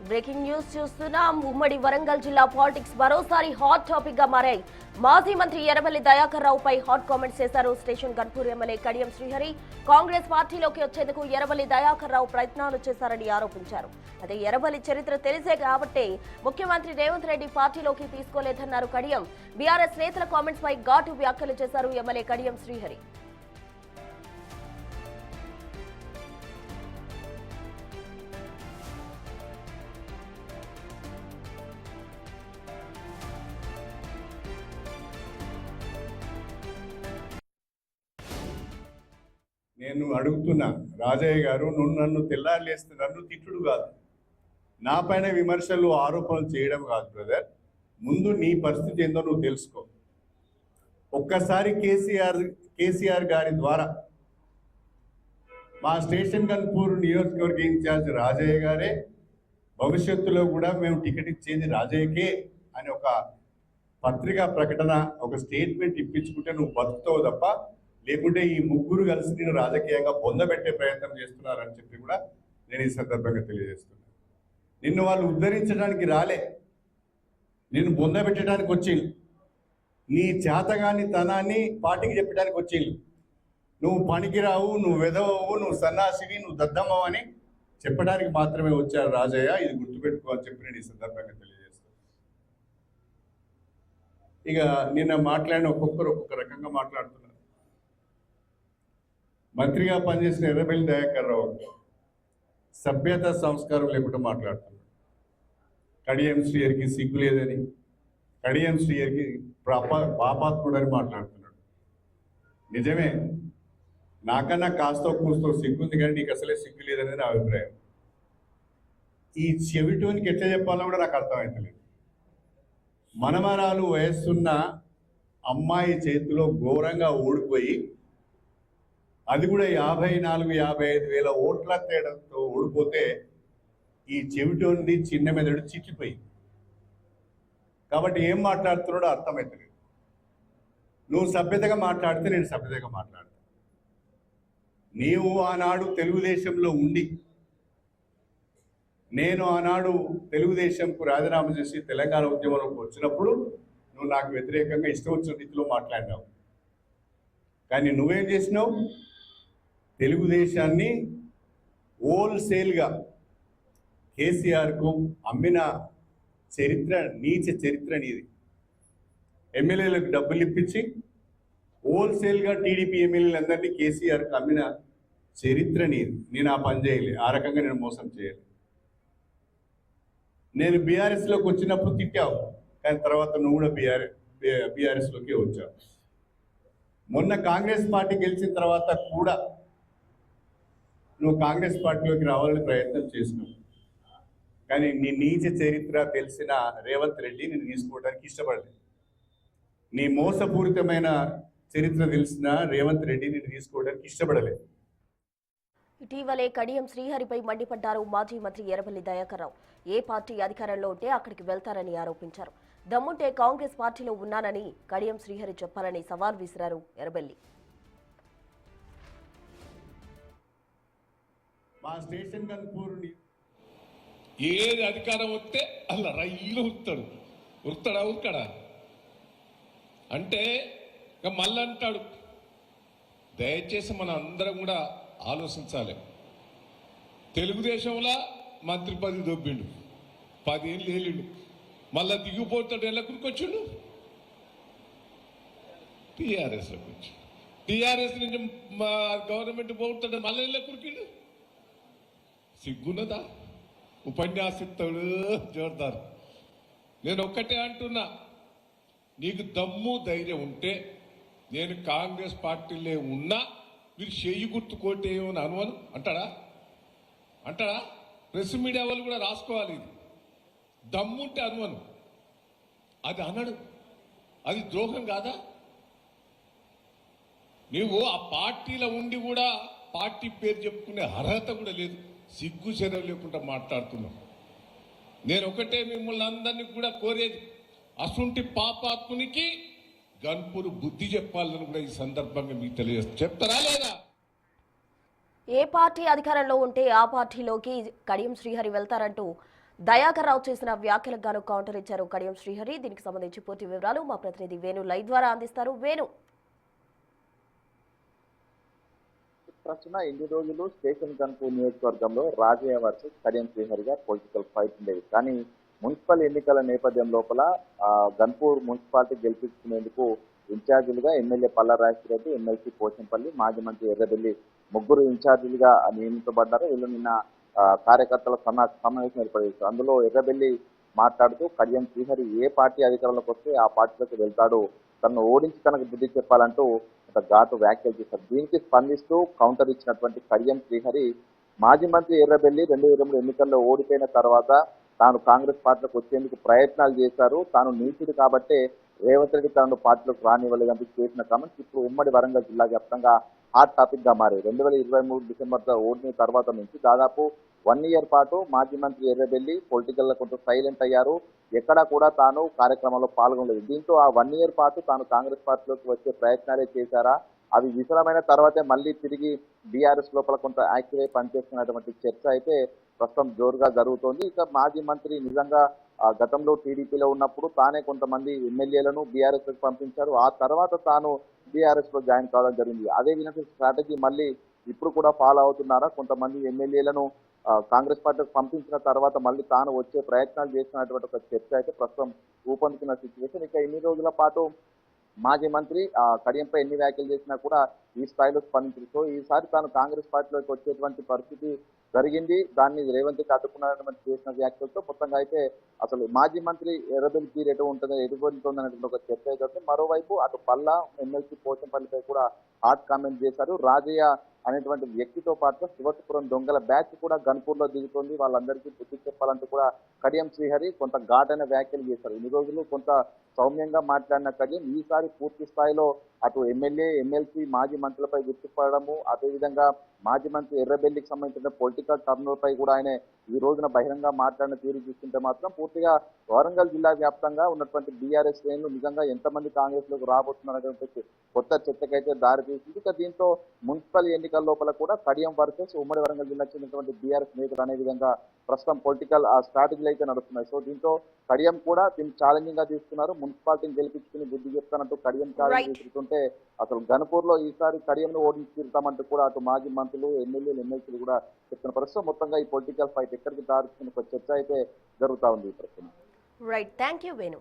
Breaking news చూస్తున్నాం. ఉమ్మడి వరంగల్ జిల్లా పాలిటిక్స్ మరోసారి హాట్ టాపిక్ గా మారాయి. మాజీ మంత్రి ఎర్రబెల్లి దయాకర్ రావుపై హాట్ కామెంట్స్ చేశారు స్టేషన్ గన్పూర్ ఎమ్మెల్యే కడియం శ్రీహరి. కాంగ్రెస్ పార్టీలోకి వచ్చేందుకు ఎర్రబెల్లి దయాకర్ రావు ప్రయత్నాలు చేశారని ఆరోపించారు. అదే ఎర్రబెల్లి చరిత్ర తెలిసే కాబట్టి ముఖ్యమంత్రి రేవంత్ రెడ్డి పార్టీలోకి తీసుకోలేదన్నారు కడియం. బీఆర్ఎస్ నేతల కామెంట్స్ పై ఘాటు వ్యాఖ్యలు చేశారు ఎమ్మెల్యే కడియం శ్రీహరి. నేను అడుగుతున్నా రాజయ్య గారు, నువ్వు నన్ను తెల్లారులేస్తే నన్ను తిట్టుడు కాదు, నా పైన విమర్శలు ఆరోపణలు చేయడం కాదు ముందు నీ పరిస్థితి ఏందో నువ్వు తెలుసుకో. ఒక్కసారి కేసీఆర్ గారి ద్వారా మా స్టేషన్ గన్పూర్ నియోజకవర్గ ఇన్ఛార్జ్ రాజయ్య గారే భవిష్యత్తులో కూడా మేము టికెట్ ఇచ్చేది రాజయ్యకే అని ఒక పత్రికా ప్రకటన, ఒక స్టేట్మెంట్ ఇప్పించుకుంటే నువ్వు బతుకుతావు తప్ప, లేకుంటే ఈ ముగ్గురు కలిసి నేను రాజకీయంగా పొందబెట్టే ప్రయత్నం చేస్తున్నారని చెప్పి కూడా నేను ఈ సందర్భంగా తెలియజేస్తున్నాను. నిన్ను వాళ్ళు ఉద్ధరించడానికి రాలే, నిన్ను పొందబెట్టడానికి వచ్చిండు. నీ చేతగాని తనాన్ని పార్టీకి చెప్పడానికి వచ్చిండు. నువ్వు పనికిరావు, నువ్వు వెదవవు, నువ్వు సన్నాసివి, నువ్వు దద్దమ్మవు అని చెప్పడానికి మాత్రమే వచ్చారు రాజయ్య. ఇది గుర్తుపెట్టుకో అని చెప్పి నేను ఈ సందర్భంగా తెలియజేస్తాను. ఇక నిన్న మాట్లాడిన ఒక్కొక్కరు ఒక్కొక్క రకంగా మాట్లాడుతున్నారు. మంత్రిగా పనిచేసిన ఎర్రబెల్లి దయాకర్ రావు సభ్యత సంస్కారం లేకుండా మాట్లాడుతున్నాడు. కడియం శ్రీహరికి సిగ్గు లేదని, కడియం శ్రీహరికి పాపాత్ముడని మాట్లాడుతున్నాడు. నిజమే, నాకన్నా కాస్తో కూస్తో సిగ్గుంది, కానీ నీకు అసలే సిగ్గు లేదని నా అభిప్రాయం. ఈ చెవిటోనికి ఎట్లా చెప్పాలో కూడా నాకు అర్థమవుతలేదు. మనమరాలు వయస్సున్న అమ్మాయి చేతిలో ఘోరంగా ఓడిపోయి, అది కూడా 54-55 వేల ఓట్ల తేడాతో ఓడిపోతే ఈ చెవిటోంది చిన్న మెదడు చిట్లిపోయింది. కాబట్టి ఏం మాట్లాడుతున్నాడో అర్థమవుతుంది. నువ్వు సభ్యతగా మాట్లాడితే నేను సభ్యతగా మాట్లాడతాను. నీవు ఆనాడు తెలుగుదేశంలో ఉండి, నేను ఆనాడు తెలుగుదేశంకు రాజీనామా చేసి తెలంగాణ ఉద్యమంలోకి వచ్చినప్పుడు నువ్వు నాకు వ్యతిరేకంగా ఇష్టం వచ్చిన రీతిలో మాట్లాడినావు. కానీ నువ్వేం చేసినావు? తెలుగుదేశాన్ని హోల్సేల్గా కేసీఆర్కు అమ్మిన చరిత్ర, నీచ చరిత్ర నీది. ఎమ్మెల్యేలకు డబ్బులు ఇప్పించి హోల్సేల్గా టీడీపీ ఎమ్మెల్యేలందరినీ కేసీఆర్కు అమ్మిన చరిత్ర నీది. నేను ఆ పని చేయలే, ఆ రకంగా నేను మోసం చేయలే. నేను బీఆర్ఎస్లోకి వచ్చినప్పుడు తిట్టావు, కానీ తర్వాత నువ్వు కూడా బీఆర్ఎస్లోకి వచ్చావు. మొన్న కాంగ్రెస్ పార్టీ గెలిచిన తర్వాత కూడా నువ్వు కాంగ్రెస్ పార్టీలోకి రావాలని ప్రయత్నం చేసినావు. కానీ నీ నీచ చరిత్ర తెలిసిన రేవంత్ రెడ్డి నేను తీసుకోవడానికి ఇష్టపడలేదు. నీ మోసపూరితమైన చరిత్ర తెలిసిన రేవంత్ రెడ్డి నేను తీసుకోవడానికి ఇష్టపడలేదు. ఇటీవలే కడియం శ్రీహరిపై మండిపడ్డారు మాజీ మంత్రి ఎర్రబెల్లి దయాకర్ రావు. ఏ పార్టీ అధికారంలో ఉంటే అక్కడికి వెళ్తారని ఆరోపించారు. దమ్ముంటే కాంగ్రెస్ పార్టీలో ఉన్నానని కడియం శ్రీహరి చెప్పాలని సవాల్ విసిరారు ఎర్రబెల్లి. మా స్టేషన్ గన్పూర్ ఏది అధికారం వస్తే అలా రైలు ఉరుకుతాడా అంటే ఇక మళ్ళీ అంటాడు. దయచేసి మన అందరం కూడా ఆలోచించాలి. తెలుగుదేశంలో మంత్రి పదవి దొబ్బిండు, 10 ఏళ్ళు వెళ్ళిండు, మళ్ళా దిగిపోతాడు. ఎలా కురికొచ్చిండు? టీఆర్ఎస్లోకి వచ్చి, టీఆర్ఎస్ నుంచి గవర్నమెంట్ పోతాడు, మళ్ళీ ఎలా కురికిండు? సిగ్గున్నదా? ఉపన్యాసిస్తాడు జోర్దారు. నేను ఒక్కటే అంటున్నా, నీకు దమ్ము ధైర్యం ఉంటే నేను కాంగ్రెస్ పార్టీలో ఉన్నా మీరు చెయ్యి గుర్తు కోటేయమని అనువను అంటాడా? ప్రెస్ మీడియా వాళ్ళు కూడా రాసుకోవాలి. ఇది దమ్ముంటే అనువను, అది అనడు. అది ద్రోహం కాదా? నువ్వు ఆ పార్టీలో ఉండి కూడా పార్టీ పేరు చెప్పుకునే అర్హత కూడా లేదు, సిగ్గు శరం లేకుండా మాట్లాడుతున్నావు. నేను ఒకటే మిమ్మల్ని అందరినీ కూడా కోరేది, అసుంటి పాపాత్మునికి గన్పూర్ బుద్ధి చెప్పాలని కూడా ఈ సందర్భంగా మీకు తెలియజేస్తా. చెప్తారా లేదా? ఏ పార్టీ అధికారంలో ఉంటే ఆ పార్టీలోకి కడియం శ్రీహరి వెళ్తారంటూ దయాకర్ రావు చేసిన వ్యాఖ్యలకు గాను కౌంటర్ ఇచ్చారు కడియం శ్రీహరి. దీనికి సంబంధించి పూర్తి వివరాలు మా ప్రతినిధి వేణు లైవ్ ద్వారా అందిస్తారు. వేణు, ప్రస్తుతం ఇన్ని రోజులు స్టేషన్ గన్పూర్ నియోజకవర్గంలో రాజయ్య వర్సెస్ కడియం శ్రీహరిగా పొలిటికల్ ఫైట్ ఉండేది. కానీ మున్సిపల్ ఎన్నికల నేపథ్యం లోపల గన్పూర్ మున్సిపాలిటీ గెలిపించుకునేందుకు ఇన్ఛార్జీలుగా ఎమ్మెల్యే పల్లా రాజశేఖరరెడ్డి, ఎమ్మెల్సీ పోచంపల్లి, మాజీ మంత్రి ఎర్రబెల్లి ముగ్గురు ఇన్ఛార్జీలుగా నియమించబడ్డారు. వీళ్ళు నిన్న కార్యకర్తల సమావేశం ఏర్పడేది. అందులో ఎర్రబెల్లి మాట్లాడుతూ కడియం శ్రీహరి ఏ పార్టీ అధికారంలోకి వస్తే ఆ పార్టీలోకి వెళ్తాడు, తనను ఓడించి తనకు బుద్ధి చెప్పాలంటూ ఒక ఘాటు వ్యాఖ్యలు చేశారు. దీనికి స్పందిస్తూ కౌంటర్ ఇచ్చినటువంటి కడియం శ్రీహరి, మాజీ మంత్రి ఎర్రబెల్లి 2023 ఎన్నికల్లో ఓడిపోయిన తర్వాత తాను కాంగ్రెస్ పార్టీలోకి వచ్చేందుకు ప్రయత్నాలు చేశారు, తాను నీచుడు కాబట్టే రేవంత్ రెడ్డి తనను పార్టీలోకి రానివ్వలేదంటూ చేసిన కామెంట్స్ ఇప్పుడు ఉమ్మడి వరంగల్ జిల్లా వ్యాప్తంగా హాట్ టాపిక్ గా మారాయి. 2023 డిసెంబర్ ఓడిన తర్వాత నుంచి దాదాపు 1 ఇయర్ పాటు మాజీ మంత్రి ఎర్రబెల్లి పొలిటికల్ కొంత సైలెంట్ అయ్యారు. ఎక్కడా కూడా తాను కార్యక్రమంలో పాల్గొనలేదు. దీంతో ఆ 1 ఇయర్ పాటు తాను కాంగ్రెస్ పార్టీలోకి వచ్చే ప్రయత్నాలే చేశారా, అవి విఫలమైన తర్వాతే మళ్ళీ తిరిగి బీఆర్ఎస్ లోపల కొంత యాక్టివ్ అయి పనిచేస్తున్నటువంటి చర్చ అయితే ప్రస్తుతం జోరుగా జరుగుతోంది. ఇక మాజీ మంత్రి నిజంగా గతంలో టీడీపీలో ఉన్నప్పుడు తానే కొంతమంది ఎమ్మెల్యేలను బీఆర్ఎస్ పంపించారు. ఆ తర్వాత తాను బీఆర్ఎస్ లో జాయిన్ కావడం జరిగింది. అదే విధంగా స్ట్రాటజీ మళ్ళీ ఇప్పుడు కూడా ఫాలో అవుతున్నారా? కొంతమంది ఎమ్మెల్యేలను కాంగ్రెస్ పార్టీకి పంపించిన తర్వాత మళ్ళీ తాను వచ్చే ప్రయత్నాలు చేస్తున్నటువంటి ఒక చర్చ అయితే ప్రస్తుతం ఊపందుకున్న సిచ్యువేషన్. ఇక ఇన్ని రోజుల పాటు మాజీ మంత్రి కడియంపై ఎన్ని వ్యాఖ్యలు చేసినా కూడా ఈ స్థాయిలో స్పందించారు. సో ఈసారి తాను కాంగ్రెస్ పార్టీలోకి వచ్చేటువంటి పరిస్థితి జరిగింది. దాన్ని రేవంత్ రెడ్డి అడ్డుకున్నటువంటి చేసిన వ్యాఖ్యలతో మొత్తంగా అయితే అసలు మాజీ మంత్రి ఎర్రబెల్లి తీరు ఎదుగుతుందనేటువంటి ఒక చర్చ అయితే, మరోవైపు అటు పల్లా, ఎమ్మెల్సీ పోచంపల్లిపై కూడా హాట్ కామెంట్ చేశారు. రాజయ్య అనేటువంటి వ్యక్తితో పాటు శివపురం దొంగల బ్యాచ్ కూడా గన్పూర్ లో దిగుతుంది, వాళ్ళందరికీ బుద్ధి చెప్పాలంటూ కూడా కడియం శ్రీహరి కొంత ఘాటైన వ్యాఖ్యలు చేశారు. ఇన్ని రోజులు కొంత సౌమ్యంగా మాట్లాడిన కడియం ఈసారి పూర్తి స్థాయిలో అటు ఎమ్మెల్యే, ఎమ్మెల్సీ, మాజీ మంత్రులపై విరుచుకుపడము, అదేవిధంగా మాజీ మంత్రి ఎర్రబెల్లికి సంబంధించిన పొలిటికల్ టర్నులపై కూడా ఆయన ఈ రోజున బహిరంగ మాట్లాడిన తీరు చూస్తుంటే మాత్రం పూర్తిగా వరంగల్ జిల్లా వ్యాప్తంగా ఉన్నటువంటి బీఆర్ఎస్ శ్రేణులు నిజంగా ఎంతమంది కాంగ్రెస్ లోకి రాబోతున్నటువంటి కొత్త చర్చకైతే దారి తీసింది. ఇక దీంతో మున్సిపల్ ఎన్నికల లోపల కూడా కడియం వర్సెస్ ఉమ్మడి వరంగల్ జిల్లాకు చెందినటువంటి బీఆర్ఎస్ నేతలు అనే విధంగా ప్రస్తుతం పొలిటికల్ స్ట్రాటజీలు అయితే నడుస్తున్నాయి. సో దీంతో కడియం కూడా దీన్ని ఛాలెంజింగ్ గా తీసుకున్నారు. మున్సిపాలిటీని గెలిపించుకుని బుద్ధి చెప్తానంటూ కడియం ఛాలెంజ్ తీసుకుంటే అసలు గన్పూర్ లో ఈసారి కడియంను ఓడించి తీరుతామంటూ కూడా అటు మాజీ మంత్రులు, ఎమ్మెల్యేలు, ఎమ్మెల్సీలు కూడా చెప్తున్న ప్రస్తుతం మొత్తంగా ఈ పొలిటికల్ ఫైట్ ఎక్కడికి దారి చర్చ అయితే జరుగుతా ఉంది. Right, thank you Venu.